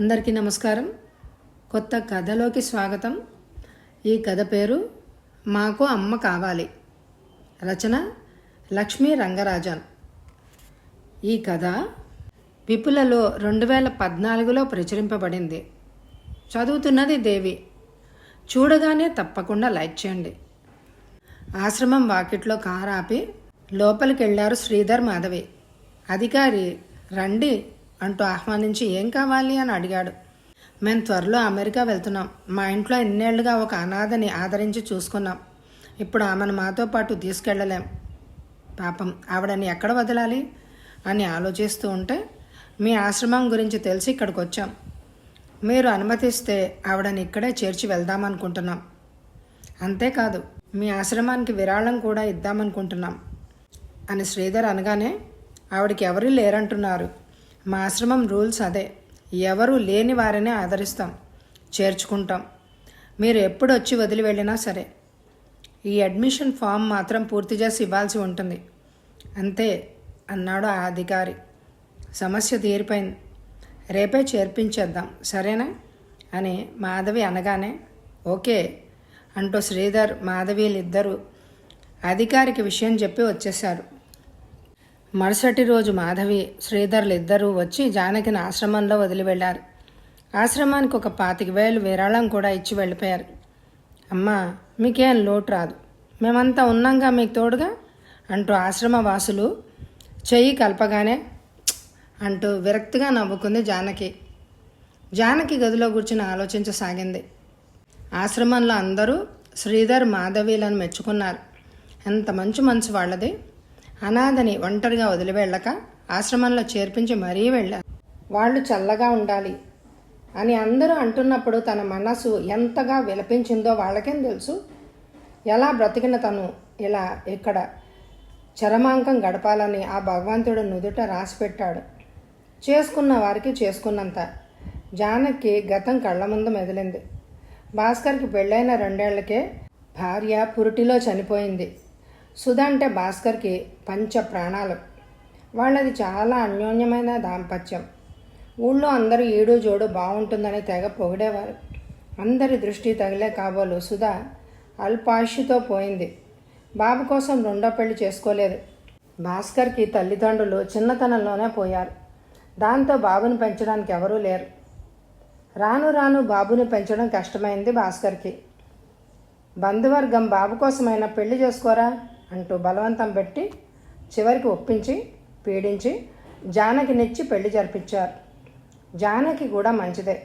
అందరికీ నమస్కారం. కొత్త కథలోకి స్వాగతం. ఈ కథ పేరు మాకు అమ్మ కావాలి. రచన లక్ష్మీ రంగరాజన్. ఈ కథ విపులలో 2014లో ప్రచురింపబడింది. చదువుతున్నది దేవి. చూడగానే తప్పకుండా లైక్ చేయండి. ఆశ్రమం వాకిట్లో కారు ఆపి లోపలికి వెళ్ళారు శ్రీధర్, మాధవి. అధికారి రండి అంటూ ఆహ్వానించి ఏం కావాలి అని అడిగాడు. మేము త్వరలో అమెరికా వెళ్తున్నాం. మా ఇంట్లో ఇన్నేళ్లుగా ఒక అనాథని ఆదరించి చూసుకున్నాం. ఇప్పుడు ఆమెను మాతో పాటు తీసుకెళ్ళలేం. పాపం, ఆవిడని ఎక్కడ వదలాలి అని ఆలోచిస్తూ ఉంటే మీ ఆశ్రమం గురించి తెలిసి ఇక్కడికి వచ్చాం. మీరు అనుమతిస్తే ఆవిడని ఇక్కడే చేర్చి వెళ్దామనుకుంటున్నాం. అంతేకాదు, మీ ఆశ్రమానికి విరాళం కూడా ఇద్దామనుకుంటున్నాం అని శ్రీధర్ అనగానే, ఆవిడకి ఎవరూ లేరంటున్నారు. మా ఆశ్రమం రూల్స్ అదే. ఎవరూ లేని వారినే ఆదరిస్తాం, చేర్చుకుంటాం. మీరు ఎప్పుడు వచ్చి వదిలి వెళ్ళినా సరే. ఈ అడ్మిషన్ ఫామ్ మాత్రం పూర్తి చేసి ఇవ్వాల్సి ఉంటుంది అంతే అన్నాడు ఆ అధికారి. సమస్య తీరిపోయింది. రేపే చేర్పించేద్దాం, సరేనా అని మాధవి అనగానే, ఓకే అంటూ శ్రీధర్, మాధవీలిద్దరూ అధికారికి విషయం చెప్పి వచ్చేశారు. మరుసటి రోజు మాధవి, శ్రీధర్లు ఇద్దరూ వచ్చి జానకిని ఆశ్రమంలో వదిలి వెళ్ళారు. ఆశ్రమానికి ఒక 25,000 విరాళం కూడా ఇచ్చి వెళ్ళిపోయారు. అమ్మా, మీకేం లోటు రాదు, మేమంతా ఉన్నాంగా మీకు తోడుగా అంటూ ఆశ్రమ వాసులు చెయ్యి కలపగానే అంటూ విరక్తిగా నవ్వుకుంది జానకి. జానకి గదిలో కూర్చుని ఆలోచించసాగింది. ఆశ్రమంలో అందరూ శ్రీధర్, మాధవీలను మెచ్చుకున్నారు. ఎంత మంచి మనసు వాళ్ళది. అనాథని ఒంటరిగా వదిలి వెళ్ళక ఆశ్రమంలో చేర్పించి మరీ వెళ్ళారు. వాళ్ళు చల్లగా ఉండాలి అని అందరూ అంటున్నప్పుడు తన మనసు ఎంతగా విలపించిందో వాళ్ళకేం తెలుసు. ఎలా బ్రతికిన తను ఇలా ఇక్కడ చరమాంకం గడపాలని ఆ భగవంతుడు నుదుట రాసిపెట్టాడు. చేసుకున్న వారికి చేసుకున్నంత. జానకి గతం కళ్ళ ముందు మెదిలింది. భాస్కర్కి పెళ్ళైన 2 ఏళ్లకే భార్య పురిటిలో చనిపోయింది. సుధ అంటే భాస్కర్కి పంచ ప్రాణాలు. వాళ్ళది చాలా అన్యోన్యమైన దాంపత్యం. ఊళ్ళో అందరూ ఈడు జోడు బాగుంటుందని తెగ పొగిడేవారు. అందరి దృష్టి తగిలే కాబోలు సుధ అల్పాయుష్తో పోయింది. బాబు కోసం 2వ పెళ్లి చేసుకోలేదు. భాస్కర్కి తల్లిదండ్రులు చిన్నతనంలోనే పోయారు. దాంతో బాబుని పెంచడానికి ఎవరూ లేరు. రాను రాను బాబుని పెంచడం కష్టమైంది భాస్కర్కి. బంధువర్గం బాబు కోసమైనా పెళ్లి చేసుకోరా అంటూ బలవంతం పెట్టి చివరికి ఒప్పించి పీడించి జానకినిచ్చి పెళ్లి జరిపించారు. జానకి కూడా మంచిదే.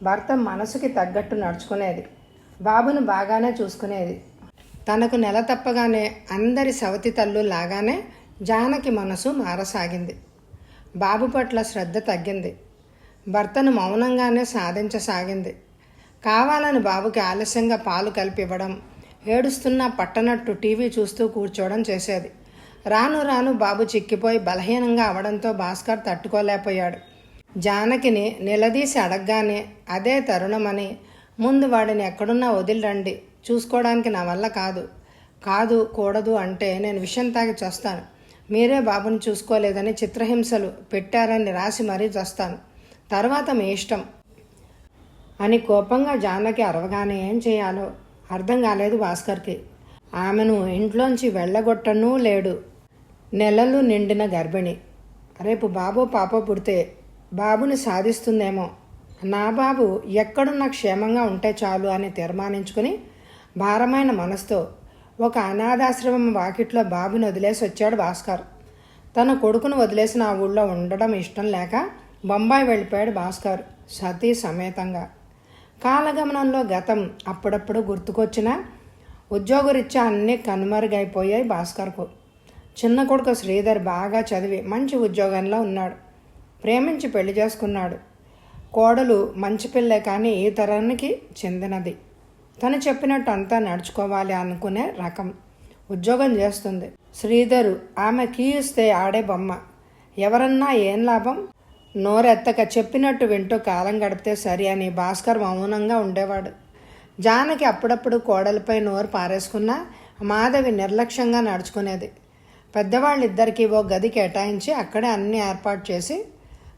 భర్త మనసుకి తగ్గట్టు నడుచుకునేది. బాబును బాగానే చూసుకునేది. తనకు నెల తప్పగానే అందరి సవతి తల్లు లాగానే జానకి మనసు మారసాగింది. బాబు పట్ల శ్రద్ధ తగ్గింది. భర్తను మౌనంగానే సాధించసాగింది. కావాలని బాబుకి ఆలస్యంగా పాలు కలిపివ్వడం, ఏడుస్తున్నా పట్టనట్టు టీవీ చూస్తూ కూర్చోవడం చేసేది. రాను రాను బాబు చిక్కిపోయి బలహీనంగా అవడంతో భాస్కర్ తట్టుకోలేకపోయాడు. జానకిని నిలదీసి అడగగానే అదే తరుణమని, ముందు వాడిని ఎక్కడున్నా వదిలిరండి, చూసుకోవడానికి నా వల్ల కాదు కూడదు అంటే నేను విషం తాగి చస్తాను. మీరే బాబుని చూసుకోలేదని చిత్రహింసలు పెట్టారని రాసి మరీ చస్తాను. తర్వాత మీ ఇష్టం అని కోపంగా జానకి అరవగానే ఏం చేయాలో అర్థం కాలేదు భాస్కర్కి. ఆమెను ఇంట్లోంచి వెళ్ళగొట్టనూ లేడు. నెలలు నిండిన గర్భిణి. రేపు బాబో పాపో పుడితే బాబుని సాధిస్తుందేమో. నా బాబు ఎక్కడున్నా క్షేమంగా ఉంటే చాలు అని తీర్మానించుకుని భారమైన మనసుతో ఒక అనాథాశ్రమం వాకిట్లో బాబుని వదిలేసి వచ్చాడు భాస్కర్. తన కొడుకును వదిలేసిన ఆ ఊళ్ళో ఉండడం ఇష్టం లేక బొంబాయి వెళ్ళిపోయాడు భాస్కర్ సతీ సమేతంగా. కాలగమనంలో గతం అప్పుడప్పుడు గుర్తుకొచ్చినా ఉద్యోగరీత్యా అన్నీ కనుమరుగైపోయాయి భాస్కర్కు. చిన్న కొడుకు శ్రీధర్ బాగా చదివి మంచి ఉద్యోగంలో ఉన్నాడు. ప్రేమించి పెళ్లి చేసుకున్నాడు. కోడలు మంచి పిల్లే, కానీ ఈ తరానికి చెందినది. తను చెప్పినట్టు అంతా నడుచుకోవాలి అనుకునే రకం. ఉద్యోగం చేస్తుంది. శ్రీధరు ఆమె కీయిస్తే ఆడే బొమ్మ. ఎవరన్నా ఏం లాభం? నోరెత్తక చెప్పినట్టు వింటూ కాలం గడిపితే సరి అని భాస్కర్ మౌనంగా ఉండేవాడు. జానకి అప్పుడప్పుడు కోడలిపై నోరు పారేసుకున్నా మాధవి నిర్లక్ష్యంగా నడుచుకునేది. పెద్దవాళ్ళిద్దరికీ ఓ గది కేటాయించి అక్కడే అన్ని ఏర్పాటు చేసి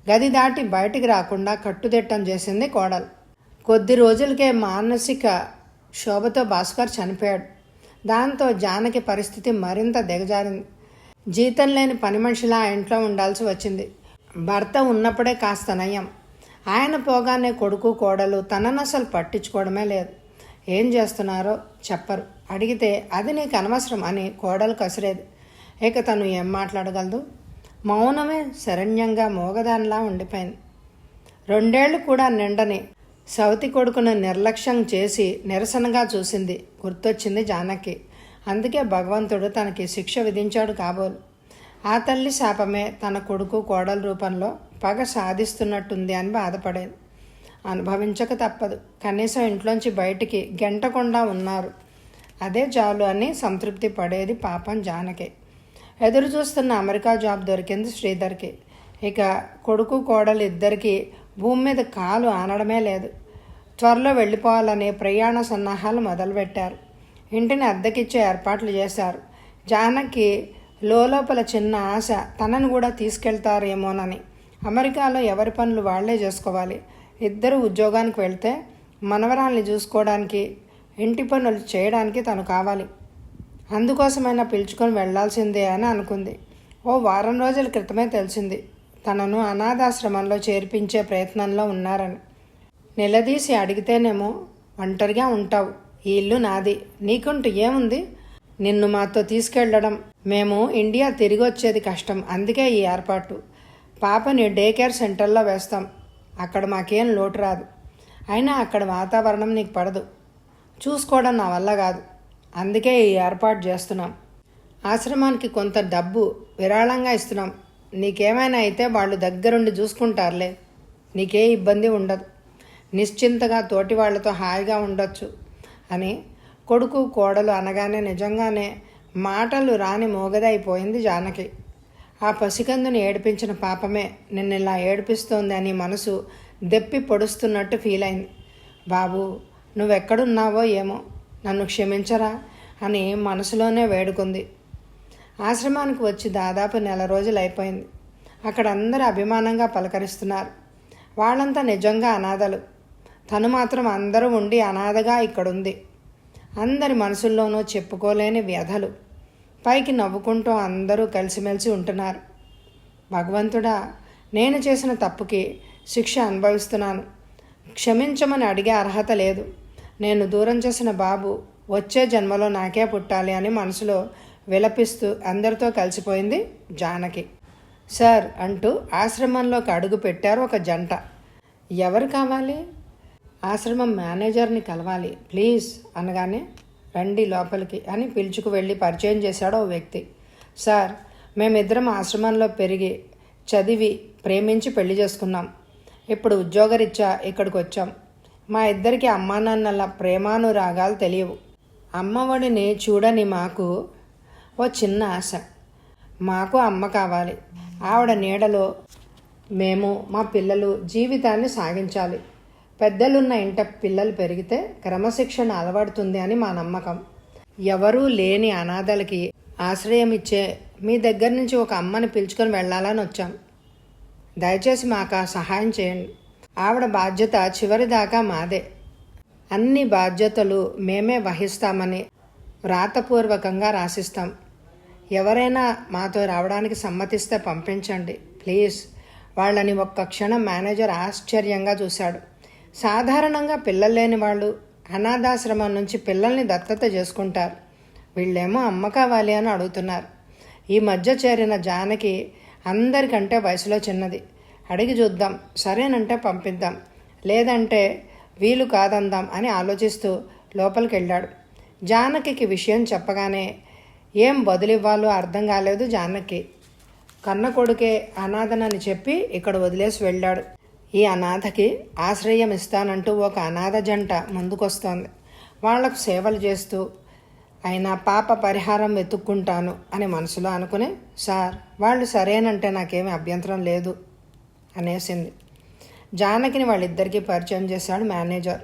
గది దాటి బయటికి రాకుండా కట్టుదిట్టం చేసింది కోడలు. కొద్ది రోజులకే మానసిక క్షోభతో భాస్కర్ చనిపోయాడు. దాంతో జానకి పరిస్థితి మరింత దిగజారింది. జీతం లేని పని మనిషిలా ఆ ఇంట్లో ఉండాల్సి వచ్చింది. భర్త ఉన్నప్పుడే కాస్త నయం. ఆయన పోగానే కొడుకు కోడలు తనను అసలు పట్టించుకోవడమే లేదు. ఏం చేస్తున్నారో చెప్పరు. అడిగితే అది నీకు అనవసరం అని కోడలు కసిరేది. ఇక తను ఏం మాట్లాడగలదు? మౌనమే శరణ్యంగా మోగదానిలా ఉండిపోయింది. 2 ఏళ్లు కూడా నిండని సవతి కొడుకును నిర్లక్ష్యం చేసి నిరసనగా చూసింది. గుర్తొచ్చింది జానకి. అందుకే భగవంతుడు తనకి శిక్ష విధించాడు కాబోలు. ఆ తల్లి శాపమే తన కొడుకు కోడల రూపంలో పగ సాధిస్తున్నట్టుంది అని బాధపడేది. అనుభవించక తప్పదు. కనీసం ఇంట్లోంచి బయటికి గెంటకుండా ఉన్నారు, అదే చాలు అని సంతృప్తి పడేది పాపం జానకి. ఎదురు చూస్తున్న అమెరికా జాబ్ దొరికింది శ్రీధర్కి. ఇక కొడుకు కోడలు ఇద్దరికి భూమి మీద కాలు ఆనడమే లేదు. త్వరలో వెళ్ళిపోవాలని ప్రయాణ సన్నాహాలు మొదలుపెట్టారు. ఇంటిని అద్దెకిచ్చే ఏర్పాట్లు చేశారు. జానకి లోపల చిన్న ఆశ తనను కూడా తీసుకెళ్తారేమోనని. అమెరికాలో ఎవరి పనులు వాళ్లే చేసుకోవాలి. ఇద్దరు ఉద్యోగానికి వెళ్తే మనవరాల్ని చూసుకోవడానికి, ఇంటి పనులు చేయడానికి తను కావాలి. అందుకోసమైనా పిలుచుకొని వెళ్లాల్సిందే అని అనుకుంది. ఓ వారం రోజుల క్రితమే తెలిసింది తనను అనాథాశ్రమంలో చేర్పించే ప్రయత్నంలో ఉన్నారని. నిలదీసి అడిగితేనేమో ఒంటరిగా ఉంటావు, ఈ ఇల్లు నాది, నీకుంటూ ఏముంది, నిన్ను మాతో తీసుకెళ్లడం, మేము ఇండియా తిరిగి వచ్చేది కష్టం, అందుకే ఈ ఏర్పాటు. పాపని డే కేర్ సెంటర్లో వేస్తాం, అక్కడ మాకేం లోటు రాదు. అయినా అక్కడ వాతావరణం నీకు పడదు, చూసుకోవడం నా వల్ల కాదు, అందుకే ఈ ఏర్పాటు చేస్తున్నాం. ఆశ్రమానికి కొంత డబ్బు విరాళంగా ఇస్తున్నాం. నీకేమైనా అయితే వాళ్ళు దగ్గరుండి చూసుకుంటారులే, నీకే ఇబ్బంది ఉండదు, నిశ్చింతగా తోటి వాళ్లతో హాయిగా ఉండొచ్చు అని కొడుకు కోడలు అనగానే నిజంగానే మాటలు రాని మోగదైపోయింది జానకి. ఆ పసికందుని ఏడిపించిన పాపమే నిన్నిలా ఏడిపిస్తోంది అని మనసు దెప్పి పొడుస్తున్నట్టు ఫీల్ అయింది. బాబు, నువ్వెక్కడున్నావో ఏమో, నన్ను క్షమించరా అని మనసులోనే వేడుకుంది. ఆశ్రమానికి వచ్చి దాదాపు 1 రోజులు అయిపోయింది. అక్కడ అందరూ అభిమానంగా పలకరిస్తున్నారు. వాళ్ళంతా నిజంగా అనాథలు. తను మాత్రం అందరూ ఉండి అనాథగా ఇక్కడుంది. అందరి మనసుల్లోనూ చెప్పుకోలేని వ్యధలు. పైకి నవ్వుకుంటూ అందరూ కలిసిమెలిసి ఉంటున్నారు. భగవంతుడా, నేను చేసిన తప్పుకి శిక్ష అనుభవిస్తున్నాను, క్షమించమని అడిగే అర్హత లేదు. నేను దూరం చేసిన బాబు వచ్చే జన్మలో నాకే పుట్టాలి అని మనసులో విలపిస్తూ అందరితో కలిసిపోయింది జానకి. సార్ అంటూ ఆశ్రమంలోకి అడుగు పెట్టారు ఒక జంట. ఎవరు కావాలి? ఆశ్రమం మేనేజర్ని కలవాలి ప్లీజ్ అనగానే, రండి లోపలికి అని పిలుచుకు వెళ్ళి పరిచయం చేశాడు ఓ వ్యక్తి. సార్, మేమిద్దరం ఆశ్రమంలో పెరిగి చదివి ప్రేమించి పెళ్లి చేసుకున్నాం. ఇప్పుడు ఉద్యోగరీత్యా ఇక్కడికి వచ్చాం. మా ఇద్దరికి అమ్మానాన్నల ప్రేమానురాగాలు తెలియవు. అమ్మఒడిని చూడని మాకు ఓ చిన్న ఆశ, మాకు అమ్మ కావాలి. ఆవిడ నీడలో మేము మా పిల్లలు జీవితాన్ని సాగించాలి. పెద్దలున్న ఇంట పిల్లలు పెరిగితే క్రమశిక్షణ అలవడుతుంది అని మా నమ్మకం. ఎవరూ లేని అనాథలకి ఆశ్రయం ఇచ్చే మీ దగ్గర నుంచి ఒక అమ్మని పిలుచుకొని వెళ్ళాలని వచ్చాం. దయచేసి మాకు సహాయం చేయండి. ఆవిడ బాధ్యత చివరిదాకా మాదే. అన్ని బాధ్యతలు మేమే వహిస్తామని వ్రాతపూర్వకంగా రాసిస్తాం. ఎవరైనా మాతో రావడానికి సమ్మతిస్తే పంపించండి ప్లీజ్. వాళ్ళని ఒక్క క్షణం మేనేజర్ ఆశ్చర్యంగా చూశాడు. సాధారణంగా పిల్లలు లేని వాళ్ళు అనాథాశ్రమం నుంచి పిల్లల్ని దత్తత చేసుకుంటారు. వీళ్ళేమో అమ్మ కావాలి అని అడుగుతున్నారు. ఈ మధ్య చేరిన జానకి అందరికంటే వయసులో చిన్నది. అడిగి చూద్దాం, సరేనంటే పంపిద్దాం, లేదంటే వీలు కాదందాం అని ఆలోచిస్తూ లోపలికి వెళ్ళాడు. జానకి విషయం చెప్పగానే ఏం బదులివ్వాలో అర్థం కాలేదు జానకి. కన్న కొడుకే అనాథనని చెప్పి ఇక్కడ వదిలేసి వెళ్ళాడు. ఈ అనాథకి ఆశ్రయం ఇస్తానంటూ ఒక అనాథ జంట ముందుకొస్తోంది. వాళ్లకు సేవలు చేస్తూ అయినా పాప పరిహారం వెతుక్కుంటాను అని మనసులో అనుకుని, సార్ వాళ్ళు సరేనంటే నాకేమీ అభ్యంతరం లేదు అనేసింది. జానకిని వాళ్ళిద్దరికీ పరిచయం చేశాడు మేనేజర్.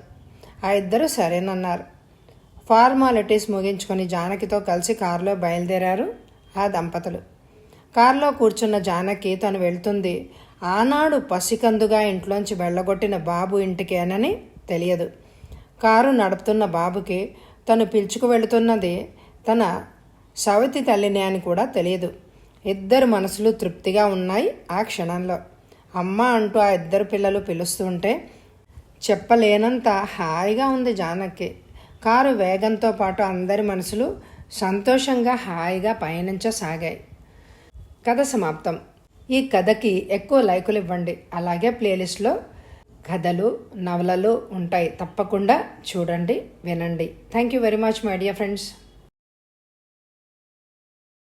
ఆ ఇద్దరు సరేనన్నారు. ఫార్మాలిటీస్ ముగించుకొని జానకితో కలిసి కారులో బయలుదేరారు ఆ దంపతులు. కారులో కూర్చున్న జానకి తను వెళ్తుంది ఆనాడు పసికందుగా ఇంట్లోంచి వెళ్ళగొట్టిన బాబు ఇంటికేనని తెలియదు. కారు నడుపుతున్న బాబుకి తను పిలుచుకు వెళుతున్నది తన సవతి తల్లిని అని కూడా తెలియదు. ఇద్దరు మనసులు తృప్తిగా ఉన్నాయి ఆ క్షణంలో. అమ్మ అంటూ ఆ ఇద్దరు పిల్లలు పిలుస్తుంటే చెప్పలేనంత హాయిగా ఉంది జానకి. కారు వేగంతో పాటు అందరి మనసులు సంతోషంగా హాయిగా పయనించసాగాయి. కథ సమాప్తం. ఈ కథకి ఎక్కువ లైకులు ఇవ్వండి. అలాగే ప్లేలిస్ట్లో కథలు, నవలలు ఉంటాయి. తప్పకుండా చూడండి, వినండి. Thank you very much my dear friends.